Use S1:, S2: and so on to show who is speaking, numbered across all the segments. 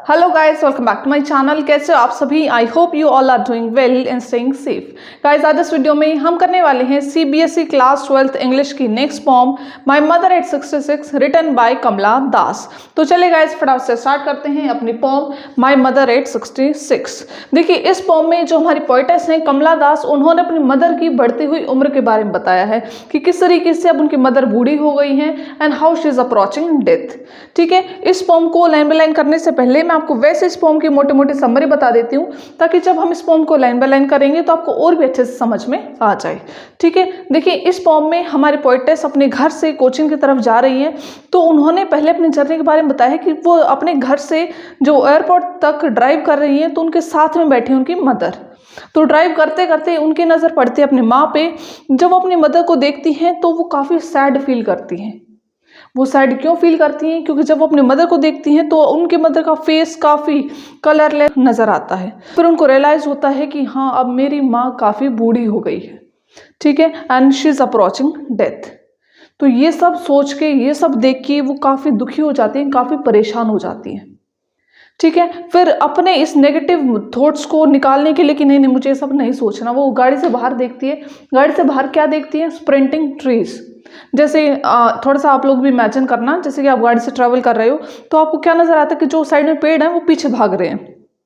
S1: Hello guys, welcome back to my channel. कैसे हो आप सभी? I hope you all are doing well and staying safe. Guys, आज इस वीडियो में हम करने वाले हैं सीबीएसई क्लास 12th इंग्लिश की next poem my mother at 66 written by Kamala Das. तो चलिए गाइस, फटाफट से स्टार्ट करते हैं अपनी पोम माय मदर एट 66। देखिए, इस पोम में जो हमारी पोइटेस हैं कमला दास, उन्होंने अपनी मदर की बढ़ती हुई उम्र के बारे में बताया है कि किस तरीके से अब उनकी मदर बूढ़ी हो गई हैं and how she is approaching death. ठीक है, इस पोम को लाइन बाय लाइन करने से पहले मैं आपको वैसे इस पोम की मोटी मोटी समरी बता देती हूँ, ताकि जब हम इस पोम को लाइन बाय लाइन करेंगे तो आपको और भी अच्छे से समझ में आ जाए। ठीक है, देखिए, इस पोम में हमारी पोइटेस अपने घर से कोचिंग की तरफ जा रही हैं। तो उन्होंने पहले अपनी जर्नी के बारे में बताया कि वो अपने घर से जो एयरपोर्ट तक ड्राइव कर रही हैं, तो उनके साथ में बैठी उनकी मदर। तो ड्राइव करते करते उनकी नज़र पड़ती है अपनी माँ पे। जब वो अपनी मदर को देखती हैं तो वो काफ़ी सैड फील करती हैं। वो सैड क्यों फील करती हैं? क्योंकि जब वो अपनी मदर को देखती हैं तो उनके मदर का फेस काफ़ी कलरलेस नज़र आता है। फिर उनको रियलाइज़ होता है कि हाँ, अब मेरी माँ काफ़ी बूढ़ी हो गई है। ठीक है, and she is approaching death. तो ये सब सोच के, ये सब देख के वो काफ़ी दुखी हो जाती हैं, काफ़ी परेशान हो जाती हैं। ठीक है, फिर अपने इस नेगेटिव थॉट्स को निकालने के लिए कि नहीं नहीं, मुझे ये सब नहीं सोचना, वो गाड़ी से बाहर देखती है। गाड़ी से बाहर क्या देखती है? Sprinting trees. जैसे थोड़ा सा आप लोग भी इमेजिन करना, जैसे कि आप गाड़ी से ट्रैवल कर रहे हो तो आपको क्या नजर आता है कि जो साइड में पेड़ है वो पीछे भाग रहे हैं,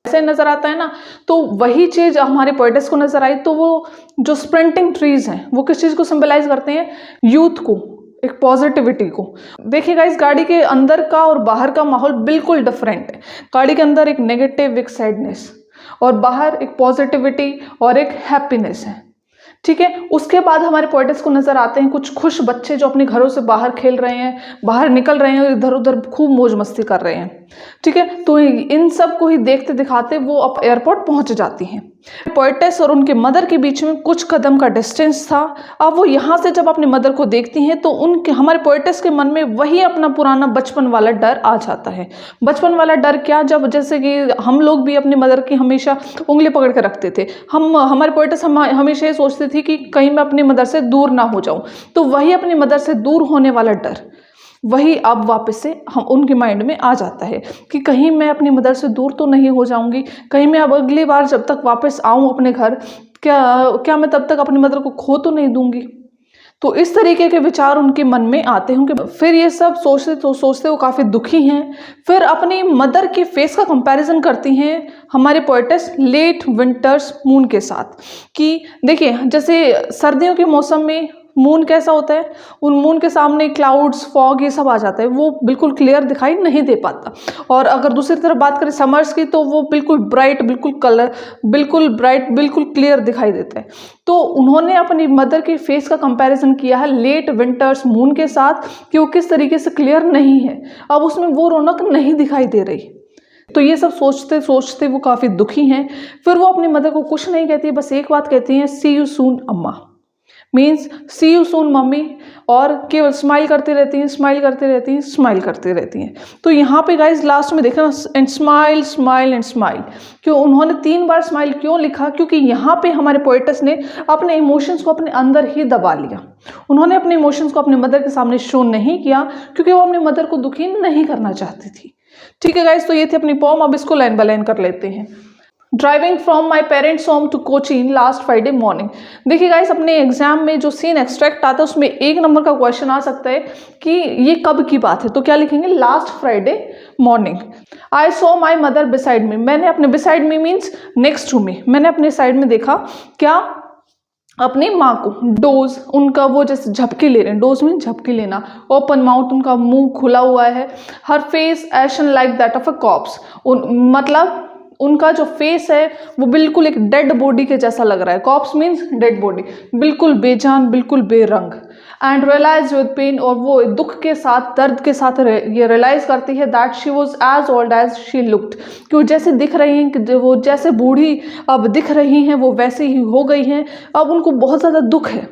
S1: ऐसे नजर आता है ना। तो वही चीज हमारे पोइटेस को नजर आई। तो वो जो स्प्रिंटिंग ट्रीज हैं वो किस चीज को सिंबलाइज करते हैं? यूथ को, एक पॉजिटिविटी को। देखिएगा, इस गाड़ी के अंदर का और बाहर का माहौल बिल्कुल डिफरेंट है। गाड़ी के अंदर एक नेगेटिव, एक सैडनेस, और बाहर एक पॉजिटिविटी और एक हैप्पीनेस है। ठीक है, उसके बाद हमारे पोइटेस को नजर आते हैं कुछ खुश बच्चे जो अपने घरों से बाहर खेल रहे हैं, बाहर निकल रहे हैं और इधर उधर खूब मौज मस्ती कर रहे हैं। ठीक है, तो इन सब को ही देखते दिखाते वो अब एयरपोर्ट पहुंच जाती हैं। पोइटेस और उनके मदर के बीच में कुछ कदम का डिस्टेंस था। अब वो यहाँ से जब अपनी मदर को देखती हैं तो उनके, हमारे पोइटेस के मन में वही अपना पुराना बचपन वाला डर आ जाता है। बचपन वाला डर क्या? जब जैसे कि हम लोग भी अपनी मदर की हमेशा उंगली पकड़ के रखते थे। हमारे पोइटेस हमेशा ये सोचते थे कि कहीं मैं अपनी मदर से दूर ना हो जाऊं। तो वही अपनी मदर से दूर होने वाला डर, वही अब वापस से हम उनके माइंड में आ जाता है कि कहीं मैं अपनी मदर से दूर तो नहीं हो जाऊंगी, कहीं मैं अब अगली बार जब तक वापस आऊं अपने घर, क्या मैं तब तक अपनी मदर को खो तो नहीं दूंगी। तो इस तरीके के विचार उनके मन में आते हैं। फिर ये सब सोचते वो काफ़ी दुखी हैं। फिर अपनी मदर के फेस का कंपैरिजन करती हैं हमारे पोइटेस लेट विंटर्स मून के साथ। कि देखिए, जैसे सर्दियों के मौसम में मून कैसा होता है? उन मून के सामने क्लाउड्स, फॉग, ये सब आ जाता है, वो बिल्कुल क्लियर दिखाई नहीं दे पाता। और अगर दूसरी तरफ बात करें समर्स की, तो वो बिल्कुल ब्राइट, बिल्कुल क्लियर दिखाई देता है। तो उन्होंने अपनी मदर के फेस का कंपैरिजन किया है लेट विंटर्स मून के साथ कि वो किस तरीके से क्लियर नहीं है, अब उसमें वो रौनक नहीं दिखाई दे रही। तो ये सब सोचते सोचते वो काफ़ी दुखी हैं। फिर वो अपनी मदर को कुछ नहीं कहती, बस एक बात कहती हैं, सी you soon amma, means see you soon mummy. और केवल स्माइल करती रहती हैं, स्माइल करती रहती हैं, स्माइल करती रहती हैं। तो यहाँ पे गाइज लास्ट में देखना, and smile smile and smile. क्यों उन्होंने 3 बार स्माइल क्यों लिखा? क्योंकि यहाँ पे हमारे पोइटेस ने अपने इमोशंस को अपने अंदर ही दबा लिया। उन्होंने अपने इमोशंस को अपने मदर के सामने शो नहीं किया, क्योंकि वो अपनी मदर को दुखी नहीं करना चाहती थी। ठीक है गाइज, तो ये थी अपनी पोम। अब इसको लाइन बाय लाइन कर लेते हैं। Driving from my parents home to Cochin last Friday morning. देखिए गाइस, अपने एग्जाम में जो सीन एक्सट्रैक्ट आता है उसमें 1 नंबर का क्वेश्चन आ सकता है कि ये कब की बात है। तो क्या लिखेंगे? Last Friday morning. I saw my mother beside me. मैंने अपने, beside me means next to me, मैंने अपने साइड में देखा क्या? अपनी माँ को। डोज, उनका वो जैसे झपकी ले रहे हैं, डोज मीन झपकी लेना। ओपन माउथ, उनका मुंह खुला हुआ है। Her face ashen like that of a corpse, मतलब उनका जो फेस है वो बिल्कुल एक डेड बॉडी के जैसा लग रहा है। कॉप्स मीन्स डेड बॉडी, बिल्कुल बेजान, बिल्कुल बेरंग। एंड रियलाइज विद पेन, और वो दुख के साथ, दर्द के साथ ये रियलाइज करती है that she was as old as she looked, कि वो जैसे दिख रही हैं, कि वो जैसे बूढ़ी अब दिख रही हैं वो वैसे ही हो गई हैं। अब उनको बहुत ज़्यादा दुख है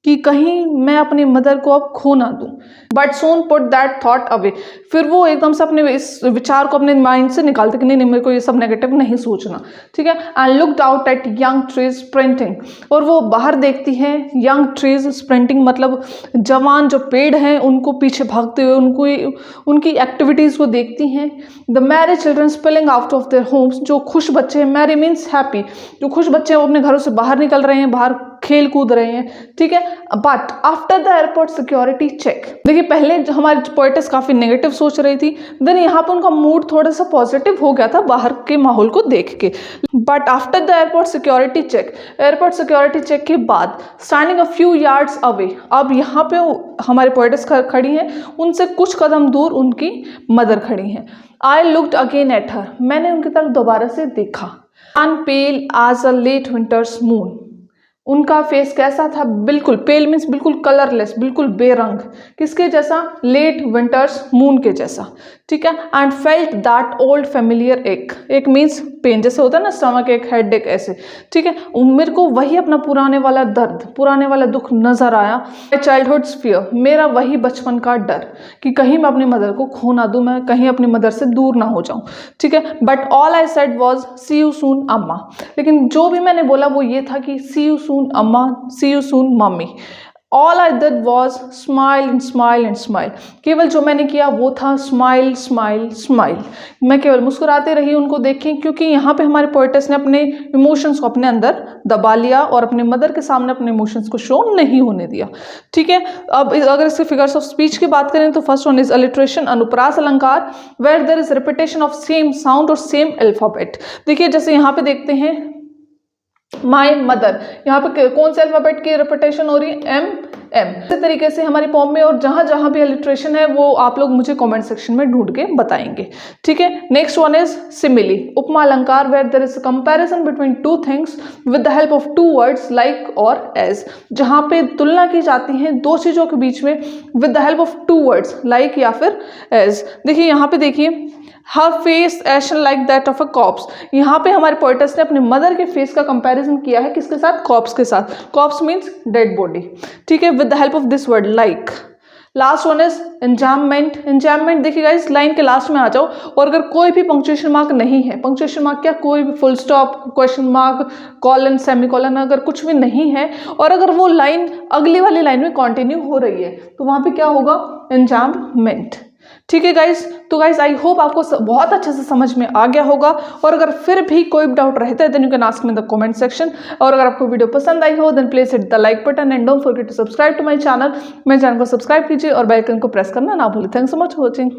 S1: कि कहीं मैं अपनी मदर को अब खो ना दूं। But Son put that thought away, फिर वो एकदम से अपने इस विचार को अपने माइंड से निकालते कि नहीं नहीं, मेरे को ये सब नेगेटिव नहीं सोचना, ठीक है। And looked out at young trees sprinting, और वो बाहर देखती है यंग ट्रीज स्प्रिंटिंग, मतलब जवान जो पेड़ हैं उनको पीछे भागते हुए, उनकी एक्टिविटीज़ को देखती हैं। The Mary children spilling out of their homes, जो खुश बच्चे हैं, मैरी मीन्स हैप्पी, जो खुश बच्चे हैं वो अपने घरों से बाहर निकल रहे हैं, बाहर खेल कूद रहे हैं, ठीक है। But after the airport security check, देखिए पहले जो हमारी पोएटिस काफ़ी नेगेटिव सोच रही थी, देन यहाँ पर उनका मूड थोड़ा सा पॉजिटिव हो गया था बाहर के माहौल को देख के। But after the airport security check, airport security check के बाद standing a few yards away, अब यहाँ पे हमारे पोएटिस खड़ी हैं, उनसे कुछ कदम दूर उनकी मदर खड़ी हैं। I looked again at her, मैंने उनकी तरफ दोबारा से देखा। And pale as a late winter's moon, उनका फेस कैसा था, बिल्कुल पेल मीन्स बिल्कुल कलरलेस, बिल्कुल बेरंग, किसके जैसा, लेट विंटर्स मून के जैसा, ठीक है। And felt that old familiar एक मीन्स पेन, जैसे होता है ना स्टमक एक, हेड एक, ऐसे, ठीक है। मेरे को वही अपना पुराने वाला दर्द, पुराने वाला दुख नजर आया। चाइल्डहुड्स फियर, मेरा वही बचपन का डर कि कहीं मैं अपनी मदर को खो ना दूं, मैं कहीं अपनी मदर से दूर ना हो जाऊं, ठीक है। But all I said was see you soon अम्मा, लेकिन जो भी मैंने बोला वो ये था कि सी यू सून अम्मा, see you soon mummy. All I did was smile and smile and smile, केवल जो मैंने किया वो था स्माइल स्माइल स्माइल, मैं केवल मुस्कुराते रही उनको देखें, क्योंकि यहाँ पे हमारे पोएटिस ने अपने इमोशंस को अपने अंदर दबा लिया और अपने मदर के सामने अपने इमोशंस को शो नहीं होने दिया, ठीक है। अब अगर इसके फिगर्स ऑफ स्पीच की बात करें तो फर्स्ट वन इज अलिट्रेशन, अनुप्रास अलंकार, where there is repetition of same sound और सेम अल्फाबेट। देखिए जैसे यहाँ पे देखते हैं माई मदर, यहाँ पे कौन से अल्फाबेट की रिपीटेशन हो रही है, एम एम। इसी तरीके से हमारी पॉम में और जहां जहां भी अलिट्रेशन है वो आप लोग मुझे कमेंट सेक्शन में ढूंढ के बताएंगे, ठीक है। नेक्स्ट वन इज सिमिली, उपमा अलंकार, where there is comparison between two things with the help of two words like और एज, जहां पे तुलना की जाती है दो चीजों के बीच में with the help of two words like या फिर एज। देखिए यहाँ पे देखिए her face ashen like that of a corpse, यहाँ पे हमारे पोएटिस ने अपने मदर के फेस का कंपैरिजन किया है किसके साथ, कॉप्स के साथ। कॉप्स मीन्स डेड बॉडी, ठीक है, with the help of this word like. Last one is enjambment, enjambment देखिएगा इस लाइन के लास्ट में आ जाओ और अगर कोई भी पंक्चुएशन मार्क नहीं है, पंक्चुएशन मार्क क्या, कोई भी full stop, question mark, colon, semicolon, अगर कुछ भी नहीं है और अगर वो लाइन अगली वाली लाइन में कंटिन्यू हो रही है तो वहां पे क्या होगा, एंजाममेंट, ठीक है गाइज। तो गाइज आई होप आपको बहुत अच्छे से समझ में आ गया होगा, और अगर फिर भी कोई डाउट रहता है then you can ask me in the comment section. और अगर आपको वीडियो पसंद आई हो then please hit the like button and don't forget to subscribe to my channel. मेरे चैनल को सब्सक्राइब कीजिए और बेल आइकन को प्रेस करना ना भूलिए। Thanks so much for watching.